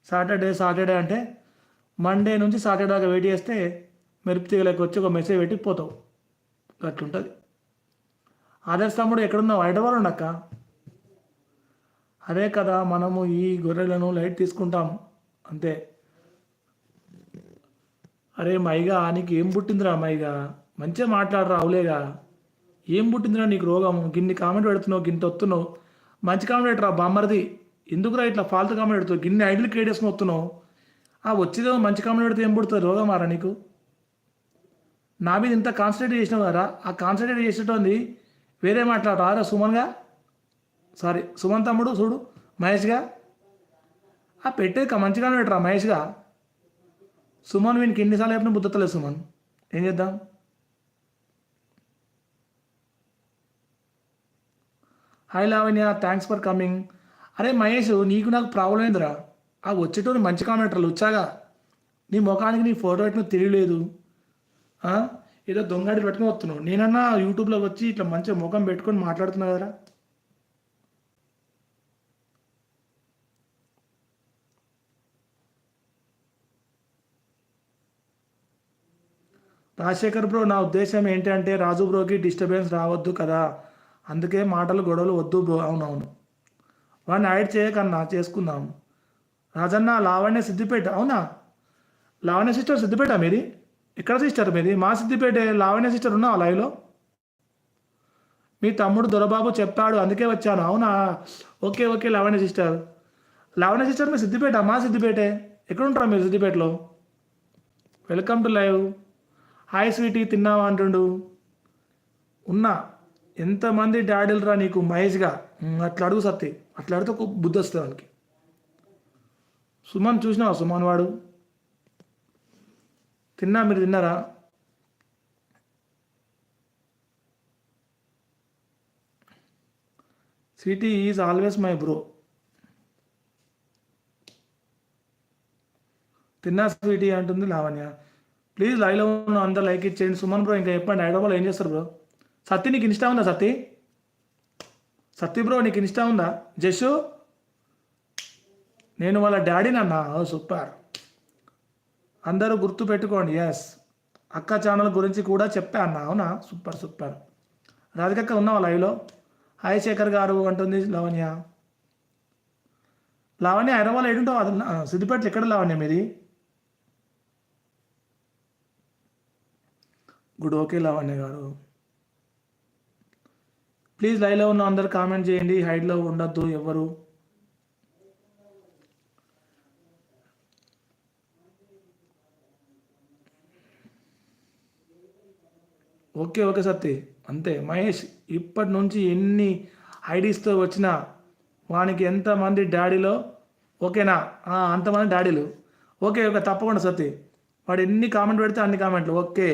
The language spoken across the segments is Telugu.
సాటర్డే అంటే మండే నుంచి సాటర్డే దాకా వెయిట్ చేస్తే మెరుపుతీగలకు వచ్చి ఒక మెసేజ్ పెట్టి పోతావు. అట్లుంటుంది. ఆదర్శ తమ్ముడు ఎక్కడున్నావు? హైదరాబాద్ ఉండక్క. అదే కదా, మనము ఈ గొర్రెలను లైట్ తీసుకుంటాం అంతే. అరే మైగా, నీకు ఏం పుట్టిందిరా మైగా? మంచిగా మాట్లాడరా అవులేగా. ఏం పుట్టిందిరా నీకు రోగం? గిన్ని కామెంట్ పెడుతున్నావు, గిన్ని వస్తున్నావు. మంచి కామెంట్ పెట్టరా బామ్మరిది. ఎందుకురా ఇట్లా ఫాల్తు కామెంట్ పెడుతావు? గిన్ని ఐడియల్ క్రియేట్ చేసుకుని వస్తున్నావు. వచ్చేదేమో మంచి కామెంట్ పెడితే ఏం పుడుతుంది? రోగం మారా నీకు? నా మీద ఇంత కాన్సన్ట్రేట్ చేసినావు కదా, ఆ కాన్సన్ట్రేట్ చేసేటోంది వేరే మాట్లాడరా రా సుమన్గా. సారీ సుమన్ తమ్ముడు చూడు, మహేష్గా పెట్టేది మంచిగా పెట్టరా మహేష్గా. సుమన్ వీనికి ఎన్నిసార్లు చెప్పిన బుద్ధతలేదు సుమన్. ఏం చేద్దాం? Hi Lavanya, thanks for coming. అరే మహేష్, నీకు నాకు ప్రాబ్లం ఏందిరా? వచ్చేటోని మంచి కామెంటర్లు వచ్చాగా, నీ ముఖానికి నీ ఫోటో పెట్టిన తెలియలేదు. ఏదో దొంగడి పెట్టుకుని వస్తున్నావు. నేనన్నా యూట్యూబ్లోకి వచ్చి ఇట్లా మంచిగా ముఖం పెట్టుకొని మాట్లాడుతున్నా కదరా. రాజశేఖర్ బ్రో, నా ఉద్దేశం ఏంటంటే రాజు బ్రోకి డిస్టర్బెన్స్ రావద్దు కదా, అందుకే మాటలు గొడవలు వద్దు బ్రో. అవునవును, వాడిని యాడ్ చేయకన్నా, చేసుకుందాం. రాజన్న, లావణ్య సిద్దిపేట. అవునా, లావణ్య సిస్టర్ సిద్దిపేట మీది? ఎక్కడ సిస్టర్ మీది? మా సిద్దిపేట. లావణ్య సిస్టర్ ఉన్నావా లైవ్లో? మీ తమ్ముడు దొరబాబు చెప్పాడు అందుకే వచ్చాను. అవునా, okay okay. Lavanya sister, Lavanya sister మీ సిద్దిపేట? మా సిద్దిపేటే. ఎక్కడ ఉంటారా మీరు సిద్దిపేటలో? Welcome to live. Hi sweetie, తిన్నావా అంటుండు. ఉన్నా. ఎంతమంది డాడీలు రా నీకు మహేష్గా? అట్లా అడుగు సత్తి, అట్లా అడిగితే ఒక బుద్ధి వస్తుంది వానికి. సుమన్ చూసినావా? సుమన్ వాడు తిన్నా, మీరు తిన్నారా? Sweetie is always my bro. తిన్నా స్వీటీ అంటుంది లావణ్య. ప్లీజ్ లైవ్లో ఉన్న అందరూ లైక్ ఇచ్చేయండి. సుమన్ బ్రో ఇంకా చెప్పండి, హైదరాబాద్లో ఏం చేస్తారు బ్రో? సత్తి, నీకు ఇన్స్టా ఉందా సత్తి? సత్తి బ్రో, నీకు ఇన్స్టా ఉందా? జస్సు, నేను వాళ్ళ డాడీని అన్నా. సూపర్, అందరూ గుర్తు పెట్టుకోండి. ఎస్, అక్క ఛానల్ గురించి కూడా చెప్పా అన్న. అవునా, సూపర్ సూపర్. రాధికక్క ఉన్నావా లైవ్లో? హాయ్ శేఖర్ గారు అంటుంది లావణ్య. లావణ్య హైదరాబాద్లో ఏడుంటావు? అది సిద్దిపేటలో ఎక్కడ లావణ్య మీది? గుడ్, ఓకే లావణ్య గారు. ప్లీజ్ లైవ్లో ఉన్న అందరు కామెంట్ చేయండి, హైడ్లో ఉండొద్దు ఎవరు. ఓకే ఓకే సత్తి, అంతే. మహేష్, ఇప్పటి నుంచి ఎన్ని ఐడీస్తో వచ్చినా వానికి ఎంతమంది డాడీలో ఓకేనా? అంతమంది డాడీలు. ఓకే ఓకే, తప్పకుండా సత్తి. వాడు ఎన్ని కామెంట్ పెడితే అన్ని కామెంట్లు. Okay,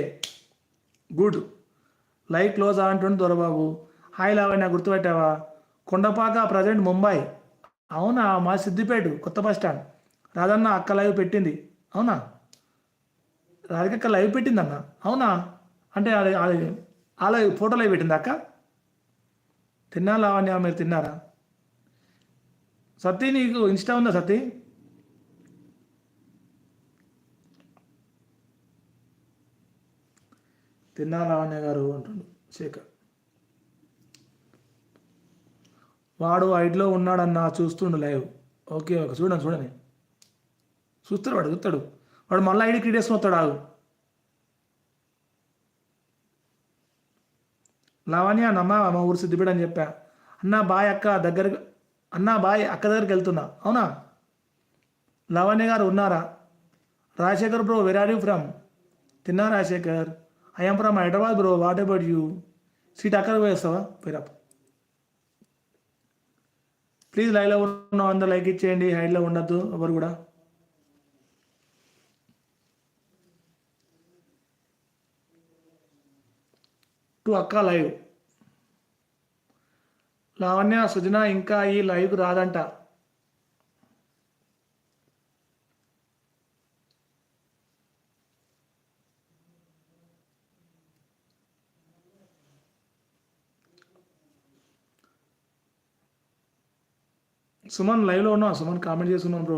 good. లైవ్ క్లోజ్ అంటుండే దొరబాబు. హాయ్ లావణ్య, గుర్తుపెట్టావా? కొండపాక ప్రజెంట్ ముంబై. అవునా, మా సిద్దిపేట కొత్త బస్ స్టాండ్. రాదన్న అక్క లైవ్ పెట్టింది. అవునా, రాధికక్క లైవ్ పెట్టిందన్న. అవునా, అంటే అది అది అలా ఫోటో లైవ్ పెట్టింది అక్క. తిన్నా లావణ్య, మీరు తిన్నారా? సతీ, నీకు ఇన్స్టా ఉందా సతీ? తిన్నా లావణ్య గారు అంటుండు శేఖర్. వాడు ఐడ్లో ఉన్నాడన్నా, చూస్తుండు లైవ్. ఓకే ఓకే, చూడండి చూడండి, చూస్తాడు వాడు, చూస్తాడు వాడు. మళ్ళీ ఐడి క్రియేట్ చేసుకుని వస్తాడు. ఆగు. లావణ్య నమ్మ, మా ఊరు సిద్దిపేట అని చెప్పా. అన్నా బాయ్ అక్క దగ్గరకు, అన్నా బాయ్ అక్క దగ్గరికి వెళ్తున్నా. అవునా, లావణ్య గారు ఉన్నారా? Rajasekhar bro, where are you from? తిన్నా Rajasekhar. I'm from Hyderabad bro, what about you? Seat అక్కడ వేస్తావా? పేరప్. ప్లీజ్ లైవ్లో ఉన్న అందరూ లైక్ ఇచ్చేయండి, హైడ్లో ఉండద్దు ఎవరు కూడా. టు అక్క లైవ్. లావణ్య, సుజన ఇంకా ఈ లైవ్కి రాదంట. సుమన్ లైవ్లో ఉన్నావా? సుమన్ కామెంట్ చేస్తున్నాను బ్రో.